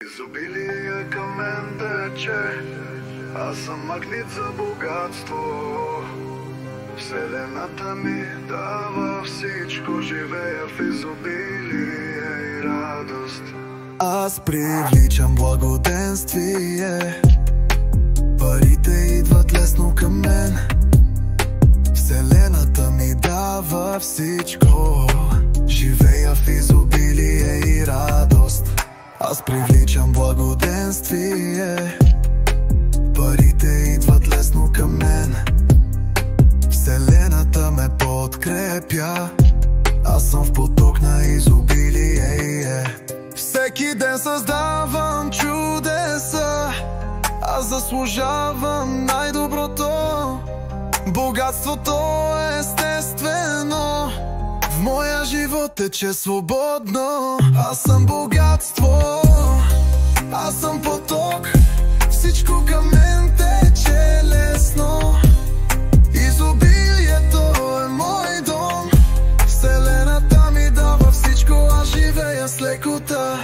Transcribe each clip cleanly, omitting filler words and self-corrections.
Изобилие към мен тече, аз съм магнит за богатство. Вселената ми дава всичко, живея в изобилие и радост. Аз привличам благоденствие, парите идват лесно към мен. Вселената ми дава всичко, живея в изобилие и радост. Аз привличам благоденствие, парите идват лесно към мен. Вселената ме подкрепя, аз съм в поток на изобилие. Всеки ден създавам чудеса, аз заслужавам най-доброто. Богатството е естествено, в моя живот тече свободно. Аз съм богатство, аз съм поток, всичко към мен тече лесно. Изобилието е мой дом, вселената ми дава всичко, аз живея с лекота.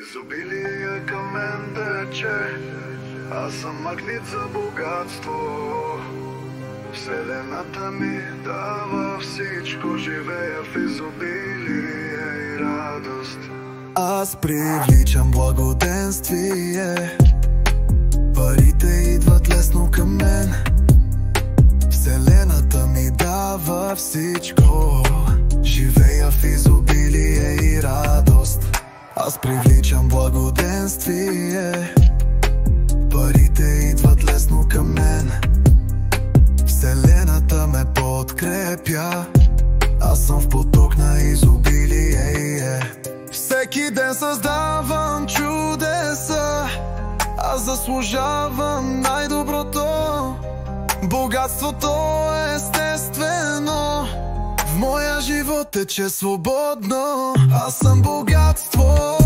Изобилие към мен тече, аз съм магнит за богатство. Вселената ми дава всичко, живея в изобилие и радост. Аз привличам благоденствие, парите идват лесно към мен. Вселената ми дава всичко, живея в изобилие и радост. Аз привличам благоденствие, парите идват лесно към мен. Вселената ме подкрепя, аз съм в поток на изобилие. Всеки ден създавам чудеса, аз заслужавам най-доброто. Богатството е естествено, в моя живот тече свободно. Аз съм богатство,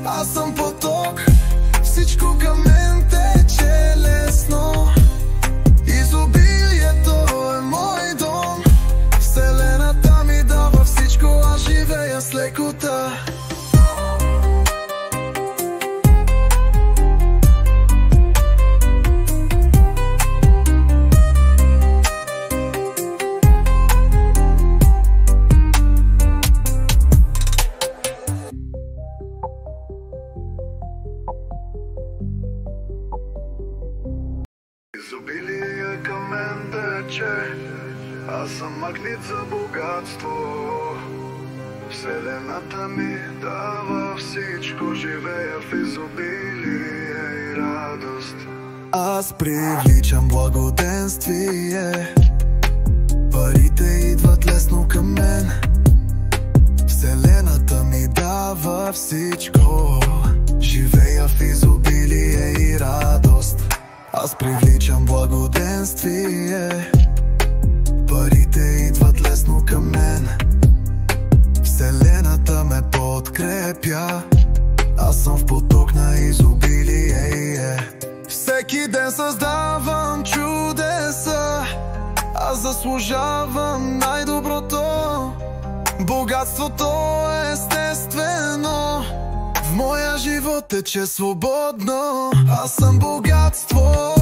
аз съм поток, всичко към мен тече лесно. Изобилието е мой дом, вселената ми дава всичко, аз живея с лекота. Изобилие към мен тече, аз съм магнит за богатство. Вселената ми дава всичко, живея в изобилие и радост. Аз привличам благоденствие, парите идват лесно към мен. Вселената ми дава всичко, живея в изобилие и радост. Аз привличам благоденствие, парите идват лесно към мен. Вселената ме подкрепя, аз съм в поток на изобилие. Всеки ден създавам чудеса, аз заслужавам най-доброто. Богатството е естествено, в моя живот тече свободно. Аз съм богатство,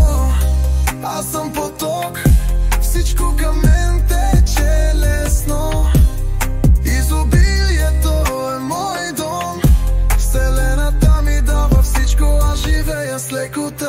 аз съм поток, всичко към мен тече лесно. Изобилието е мой дом, вселената ми дава всичко, аз живея с лекота.